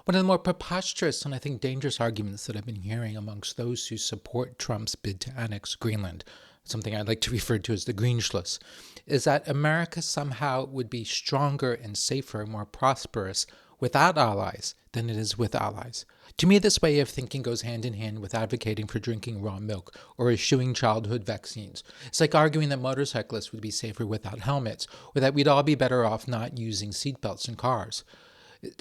One of the more preposterous and I think dangerous arguments that I've been hearing amongst those who support Trump's bid to annex Greenland, something I'd like to refer to as the Greenschluss, is that America somehow would be stronger and safer and more prosperous without allies than it is with allies. To me, this way of thinking goes hand in hand with advocating for drinking raw milk or eschewing childhood vaccines. It's like arguing that motorcyclists would be safer without helmets, or that we'd all be better off not using seatbelts in cars.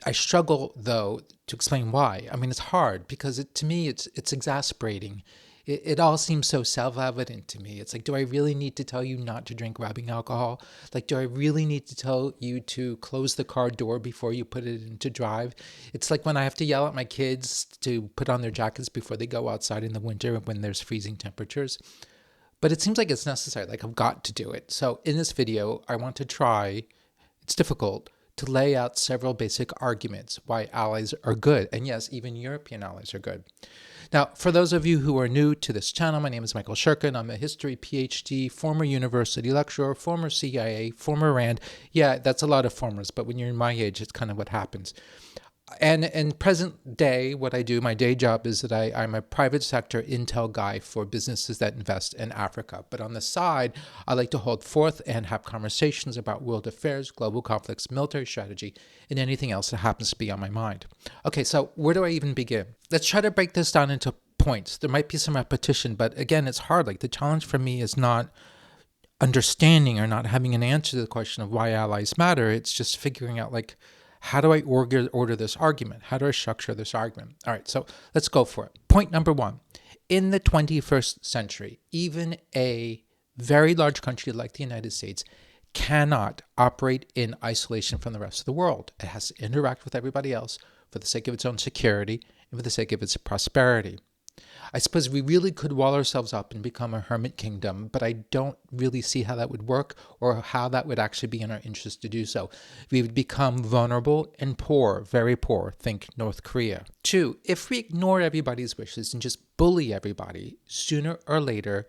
I struggle, though, to explain why. I mean, it's hard because to me, it's exasperating. It all seems so self-evident to me. It's like, do I really need to tell you not to drink rubbing alcohol? Like, do I really need to tell you to close the car door before you put it into drive? It's like when I have to yell at my kids to put on their jackets before they go outside in the winter when there's freezing temperatures. But it seems like it's necessary, like I've got to do it. So in this video, I want to try, it's difficult, to lay out several basic arguments why allies are good. And yes, even European allies are good. Now, for those of you who are new to this channel, my name is Michael Shurkin. I'm a history PhD, former university lecturer, former CIA, former RAND. Yeah, that's a lot of formers, but when you're my age, it's kind of what happens. And in present day, what I do, my day job is that I'm a private sector intel guy for businesses that invest in Africa. But on the side, I like to hold forth and have conversations about world affairs, global conflicts, military strategy, and anything else that happens to be on my mind. Okay, so where do I even begin? Let's try to break this down into points. There might be some repetition, but again, it's hard. Like the challenge for me is not understanding or not having an answer to the question of why allies matter. It's just figuring out like, how do I order this argument? How do I structure this argument? All right, so let's go for it. Point number one. In the 21st century, even a very large country like the United States cannot operate in isolation from the rest of the world. It has to interact with everybody else for the sake of its own security and for the sake of its prosperity. I suppose we really could wall ourselves up and become a hermit kingdom, but I don't really see how that would work or how that would actually be in our interest to do so. We would become vulnerable and poor, very poor. Think North Korea. Two, if we ignore everybody's wishes and just bully everybody, sooner or later,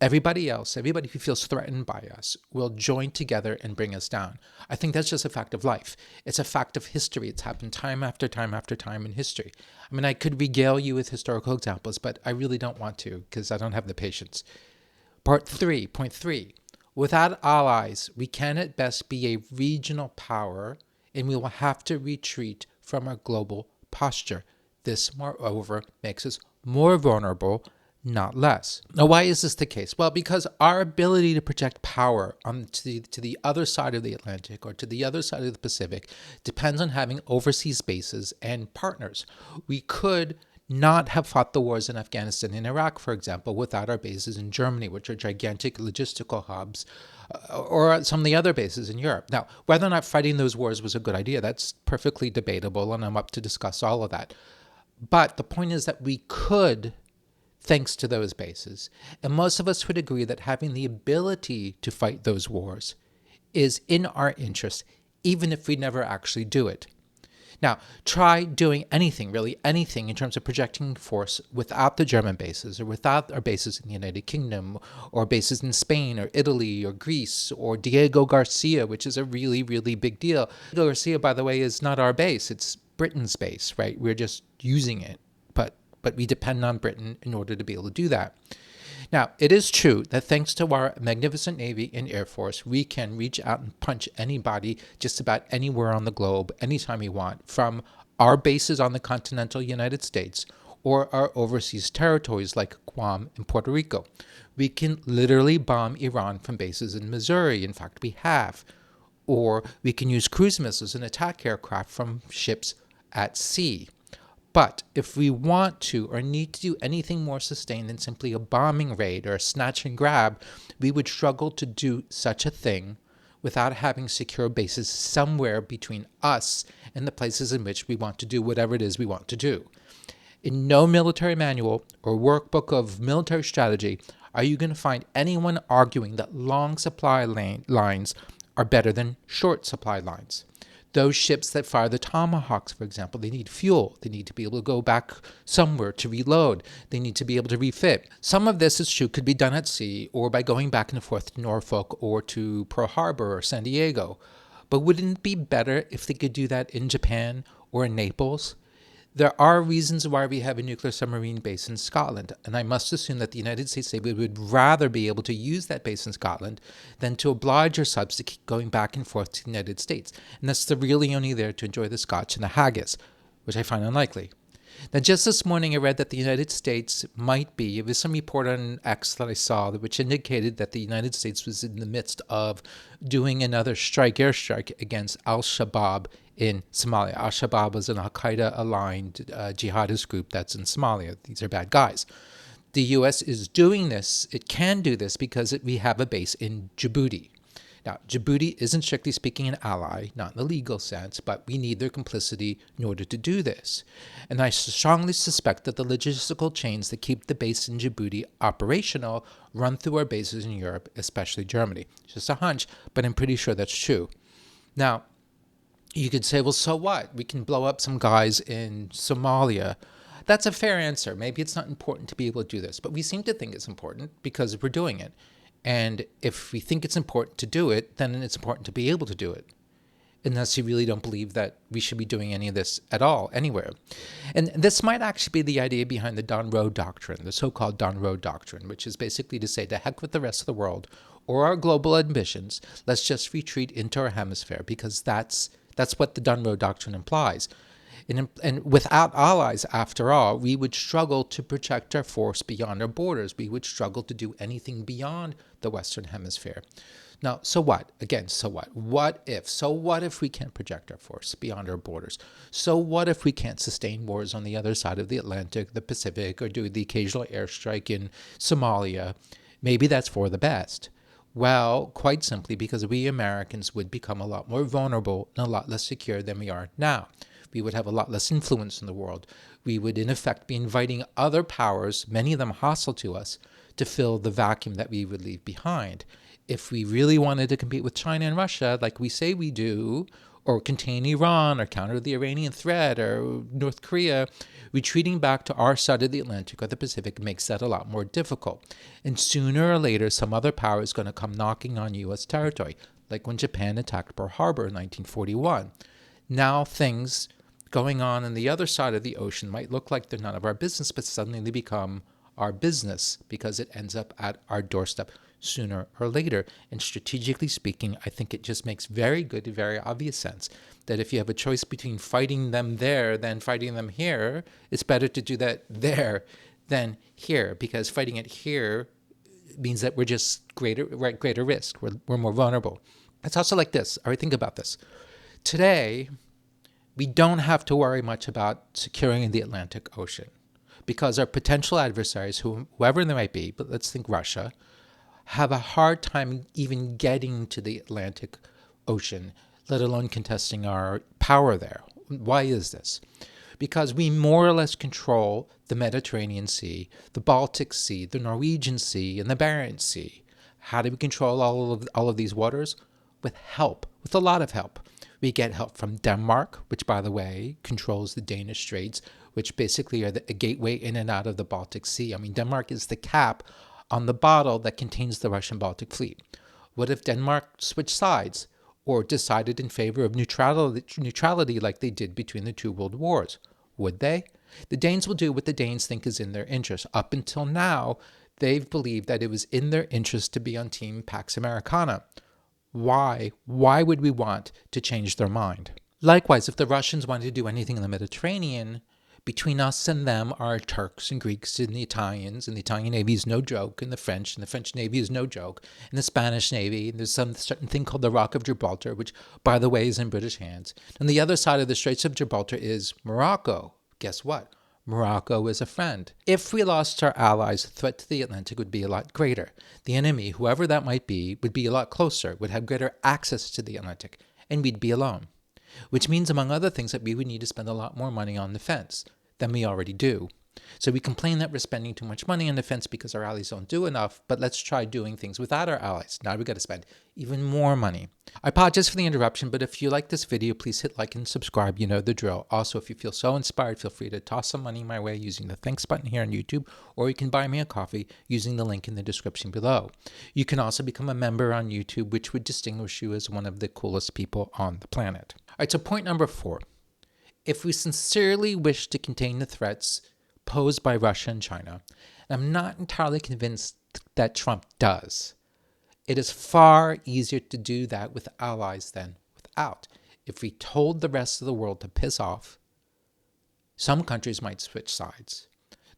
everybody else, everybody who feels threatened by us, will join together and bring us down. I think that's just a fact of life. It's a fact of history. It's happened time after time after time in history. I mean, I could regale you with historical examples, but I really don't want to because I don't have the patience. Point three. Without allies, we can at best be a regional power, and we will have to retreat from our global posture. This, moreover, makes us more vulnerable, not less. Now, why is this the case? Well, because our ability to project power to the other side of the Atlantic or to the other side of the Pacific depends on having overseas bases and partners. We could not have fought the wars in Afghanistan and Iraq, for example, without our bases in Germany, which are gigantic logistical hubs, or some of the other bases in Europe. Now, whether or not fighting those wars was a good idea, that's perfectly debatable, and I'm up to discuss all of that. But the point is that we could, thanks to those bases. And most of us would agree that having the ability to fight those wars is in our interest, even if we never actually do it. Now, try doing anything, really anything, in terms of projecting force without the German bases or without our bases in the United Kingdom or bases in Spain or Italy or Greece or Diego Garcia, which is a really, really big deal. Diego Garcia, by the way, is not our base. It's Britain's base, right? We're just using it. But we depend on Britain in order to be able to do that. Now, it is true that thanks to our magnificent Navy and Air Force, we can reach out and punch anybody just about anywhere on the globe, anytime we want, from our bases on the continental United States or our overseas territories like Guam and Puerto Rico. We can literally bomb Iran from bases in Missouri. In fact, we have. Or we can use cruise missiles and attack aircraft from ships at sea. But if we want to or need to do anything more sustained than simply a bombing raid or a snatch and grab, we would struggle to do such a thing without having secure bases somewhere between us and the places in which we want to do whatever it is we want to do. In no military manual or workbook of military strategy are you going to find anyone arguing that long supply lines are better than short supply lines. Those ships that fire the Tomahawks, for example, they need fuel. They need to be able to go back somewhere to reload. They need to be able to refit. Some of this, is true, could be done at sea or by going back and forth to Norfolk or to Pearl Harbor or San Diego. But wouldn't it be better if they could do that in Japan or in Naples? There are reasons why we have a nuclear submarine base in Scotland, and I must assume that the United States would rather be able to use that base in Scotland than to oblige our subs to keep going back and forth to the United States. And thus they're really only there to enjoy the scotch and the haggis, which I find unlikely. Now, just this morning, I read that the United States might be, it was some report on X that I saw, which indicated that the United States was in the midst of doing another airstrike against al-Shabaab in Somalia. Al-Shabaab is an al-Qaeda-aligned jihadist group that's in Somalia. These are bad guys. The U.S. is doing this, it can do this because we have a base in Djibouti. Now, Djibouti isn't strictly speaking an ally, not in the legal sense, but we need their complicity in order to do this. And I strongly suspect that the logistical chains that keep the base in Djibouti operational run through our bases in Europe, especially Germany. It's just a hunch, but I'm pretty sure that's true. Now, you could say, well, so what? We can blow up some guys in Somalia. That's a fair answer. Maybe it's not important to be able to do this, but we seem to think it's important because we're doing it. And if we think it's important to do it, then it's important to be able to do it. Unless you really don't believe that we should be doing any of this at all, anywhere. And this might actually be the idea behind the Don Road Doctrine, the so-called Don Road Doctrine, which is basically to say, to heck with the rest of the world or our global ambitions, let's just retreat into our hemisphere, because that's what the Don Road Doctrine implies. And without allies, after all, we would struggle to project our force beyond our borders. We would struggle to do anything beyond the Western Hemisphere. Now, so what? Again, so what? What if? So what if we can't project our force beyond our borders? So what if we can't sustain wars on the other side of the Atlantic, the Pacific, or do the occasional airstrike in Somalia? Maybe that's for the best. Well, quite simply because we Americans would become a lot more vulnerable and a lot less secure than we are now. We would have a lot less influence in the world. We would, in effect, be inviting other powers, many of them hostile to us, to fill the vacuum that we would leave behind. If we really wanted to compete with China and Russia, like we say we do, or contain Iran, or counter the Iranian threat, or North Korea, retreating back to our side of the Atlantic or the Pacific makes that a lot more difficult. And sooner or later, some other power is going to come knocking on U.S. territory, like when Japan attacked Pearl Harbor in 1941. Now things going on the other side of the ocean might look like they're none of our business, but suddenly they become our business because it ends up at our doorstep sooner or later. And strategically speaking, I think it just makes very good, very obvious sense that if you have a choice between fighting them there than fighting them here, it's better to do that there than here, because fighting it here means that we're just we're at greater risk. We're more vulnerable. It's also like this. All right, think about this. Today, we don't have to worry much about securing the Atlantic Ocean because our potential adversaries, whoever they might be, but let's think Russia, have a hard time even getting to the Atlantic Ocean, let alone contesting our power there. Why is this? Because we more or less control the Mediterranean Sea, the Baltic Sea, the Norwegian Sea, and the Barents Sea. How do we control all of these waters? With help, with a lot of help. We get help from Denmark, which, by the way, controls the Danish Straits, which basically are a gateway in and out of the Baltic Sea. I mean, Denmark is the cap on the bottle that contains the Russian Baltic Fleet. What if Denmark switched sides or decided in favor of neutrality like they did between the two world wars? Would they? The Danes will do what the Danes think is in their interest. Up until now, they've believed that it was in their interest to be on Team Pax Americana. Why? Why would we want to change their mind? Likewise, if the Russians wanted to do anything in the Mediterranean, between us and them are Turks and Greeks and the Italians, and the Italian Navy is no joke, and the French Navy is no joke, and the Spanish Navy, and there's some certain thing called the Rock of Gibraltar, which, by the way, is in British hands. And the other side of the Straits of Gibraltar is Morocco. Guess what? Morocco is a friend. If we lost our allies, the threat to the Atlantic would be a lot greater. The enemy, whoever that might be, would be a lot closer, would have greater access to the Atlantic, and we'd be alone. Which means, among other things, that we would need to spend a lot more money on defense than we already do. So we complain that we're spending too much money on defense because our allies don't do enough, but let's try doing things without our allies. Now we've got to spend even more money. I apologize for the interruption, but if you like this video, please hit like and subscribe. You know the drill. Also, if you feel so inspired, feel free to toss some money my way using the thanks button here on YouTube, or you can buy me a coffee using the link in the description below. You can also become a member on YouTube, which would distinguish you as one of the coolest people on the planet. All right, so point number 4. if we sincerely wish to contain the threats posed by Russia and China, and I'm not entirely convinced that Trump does, it is far easier to do that with allies than without. If we told the rest of the world to piss off, some countries might switch sides.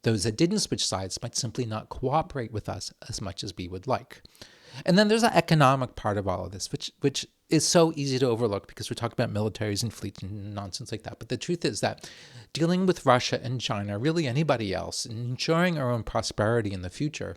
Those that didn't switch sides might simply not cooperate with us as much as we would like. And then there's the economic part of all of this, which is so easy to overlook because we're talking about militaries and fleets and nonsense like that. But the truth is that dealing with Russia and China, really anybody else, and ensuring our own prosperity in the future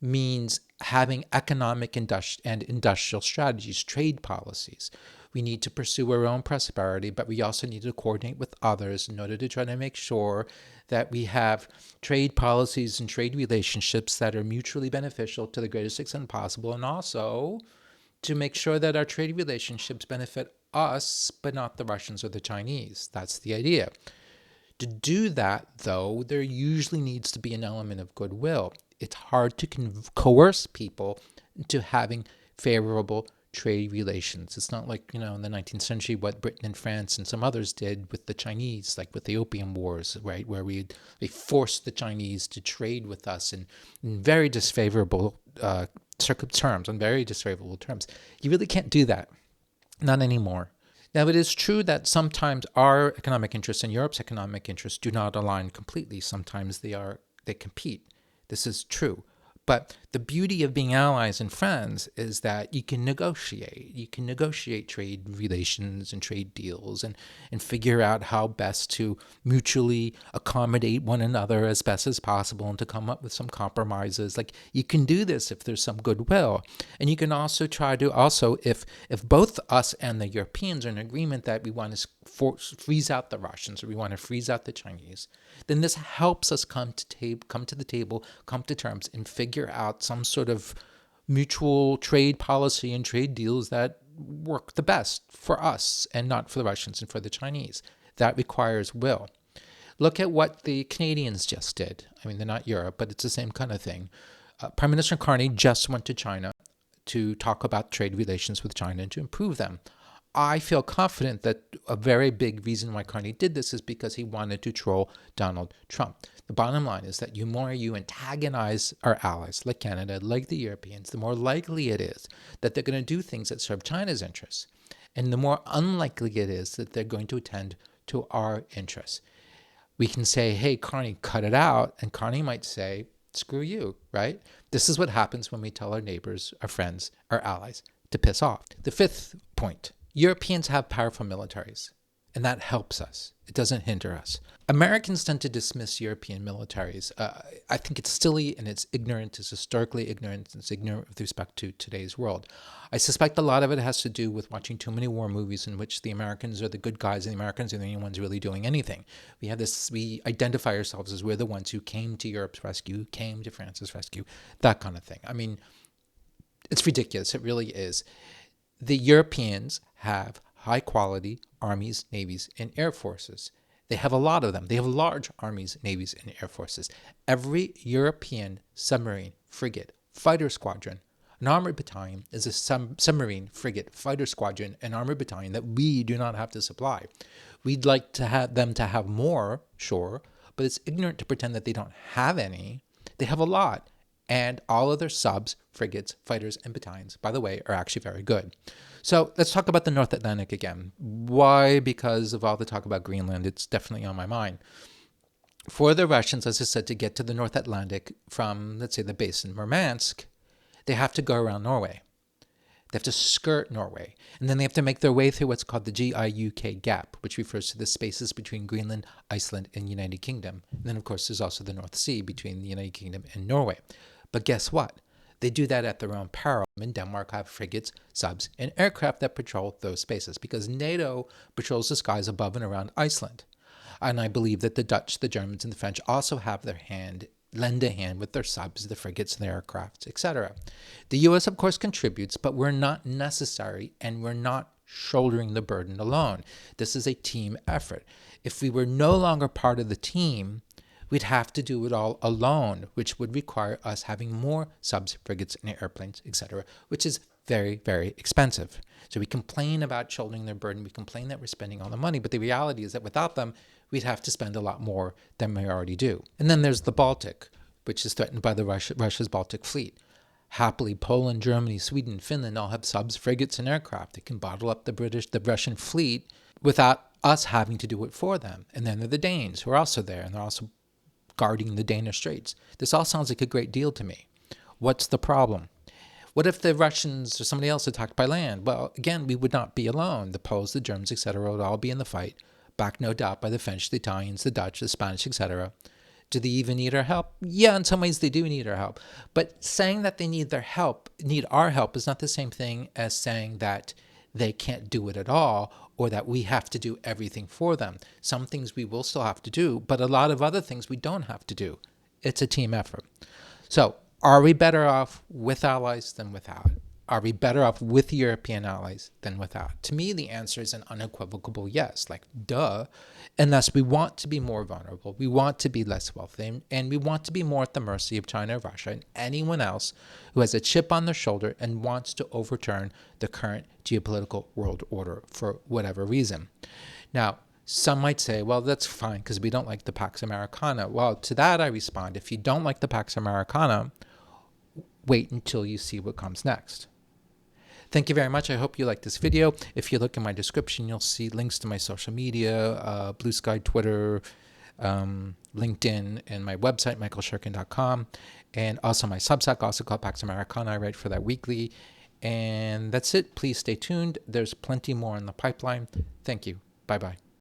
means having economic and industrial strategies, trade policies. We need to pursue our own prosperity, but we also need to coordinate with others in order to try to make sure that we have trade policies and trade relationships that are mutually beneficial to the greatest extent possible, and also to make sure that our trade relationships benefit us, but not the Russians or the Chinese. That's the idea. To do that, though, there usually needs to be an element of goodwill. It's hard to coerce people into having favorable trade relations. It's not like, in the 19th century, what Britain and France and some others did with the Chinese, like with the Opium Wars, right, where they forced the Chinese to trade with us in very disfavorable terms, on very disfavorable terms. You really can't do that. Not anymore. Now, it is true that sometimes our economic interests and Europe's economic interests do not align completely. Sometimes they compete. This is true. But the beauty of being allies and friends is that you can negotiate. You can negotiate trade relations and trade deals and figure out how best to mutually accommodate one another as best as possible and to come up with some compromises. Like, you can do this if there's some goodwill. And you can also try to if both us and the Europeans are in agreement that we want to freeze out the Russians or we want to freeze out the Chinese, then this helps us come to the table, come to terms, and figure out some sort of mutual trade policy and trade deals that work the best for us and not for the Russians and for the Chinese. That requires will. Look at what the Canadians just did. I mean, they're not Europe, but it's the same kind of thing. Prime Minister Carney just went to China to talk about trade relations with China and to improve them. I feel confident that a very big reason why Carney did this is because he wanted to troll Donald Trump. The bottom line is that the more you antagonize our allies, like Canada, like the Europeans, the more likely it is that they're going to do things that serve China's interests. And the more unlikely it is that they're going to attend to our interests. We can say, hey, Carney, cut it out. And Carney might say, screw you, right? This is what happens when we tell our neighbors, our friends, our allies to piss off. The fifth point. Europeans have powerful militaries, and that helps us. It doesn't hinder us. Americans tend to dismiss European militaries. I think it's silly and it's ignorant. It's historically ignorant. It's ignorant with respect to today's world. I suspect a lot of it has to do with watching too many war movies in which the Americans are the good guys and the Americans are the only ones really doing anything. We identify ourselves as we're the ones who came to Europe's rescue, came to France's rescue, that kind of thing. I mean, it's ridiculous. It really is. The Europeans have high-quality armies, navies, and air forces. They have a lot of them. They have large armies, navies, and air forces. Every European submarine, frigate, fighter squadron, an armored battalion is a submarine, frigate, fighter squadron, and armored battalion that we do not have to supply. We'd like to have them to have more, sure, but it's ignorant to pretend that they don't have any. They have a lot. And all of their subs, frigates, fighters, and battalions, by the way, are actually very good. So let's talk about the North Atlantic again. Why? Because of all the talk about Greenland, it's definitely on my mind. For the Russians, as I said, to get to the North Atlantic from, let's say, the base in Murmansk, they have to go around Norway. They have to skirt Norway. And then they have to make their way through what's called the GIUK gap, which refers to the spaces between Greenland, Iceland, and United Kingdom. And then, of course, there's also the North Sea between the United Kingdom and Norway. But guess what? They do that at their own peril. In Denmark, have frigates, subs, and aircraft that patrol those spaces because NATO patrols the skies above and around Iceland. And I believe that the Dutch, the Germans, and the French also have lend a hand with their subs, the frigates, and the aircraft, etc. The U.S., of course, contributes, but we're not necessary, and we're not shouldering the burden alone. This is a team effort. If we were no longer part of the team, we'd have to do it all alone, which would require us having more subs, frigates, and airplanes, etc., which is very, very expensive. So we complain about shouldering their burden. We complain that we're spending all the money. But the reality is that without them, we'd have to spend a lot more than we already do. And then there's the Baltic, which is threatened by Russia's Baltic fleet. Happily, Poland, Germany, Sweden, Finland all have subs, frigates, and aircraft that can bottle up the Russian fleet without us having to do it for them. And then there are the Danes, who are also there, and they're also guarding the Danish Straits. This all sounds like a great deal to me. What's the problem? What if the Russians or somebody else attacked by land? Well, again, we would not be alone. The Poles, the Germans, etc. would all be in the fight, backed no doubt by the French, the Italians, the Dutch, the Spanish, etc. Do they even need our help? Yeah, in some ways they do need our help. But saying that they need our help, is not the same thing as saying that they can't do it at all, or that we have to do everything for them. Some things we will still have to do, but a lot of other things we don't have to do. It's a team effort. So, are we better off with allies than without? Are we better off with European allies than without? To me, the answer is an unequivocal yes, like duh. Unless we want to be more vulnerable, we want to be less wealthy, and we want to be more at the mercy of China, Russia, and anyone else who has a chip on their shoulder and wants to overturn the current geopolitical world order for whatever reason. Now, some might say, well, that's fine because we don't like the Pax Americana. Well, to that I respond, if you don't like the Pax Americana, wait until you see what comes next. Thank you very much. I hope you liked this video. If you look in my description, you'll see links to my social media, Blue Sky, Twitter, LinkedIn, and my website, michaelshirkin.com, and also my Substack, also called Pax Americana. I write for that weekly. And that's it. Please stay tuned. There's plenty more in the pipeline. Thank you. Bye-bye.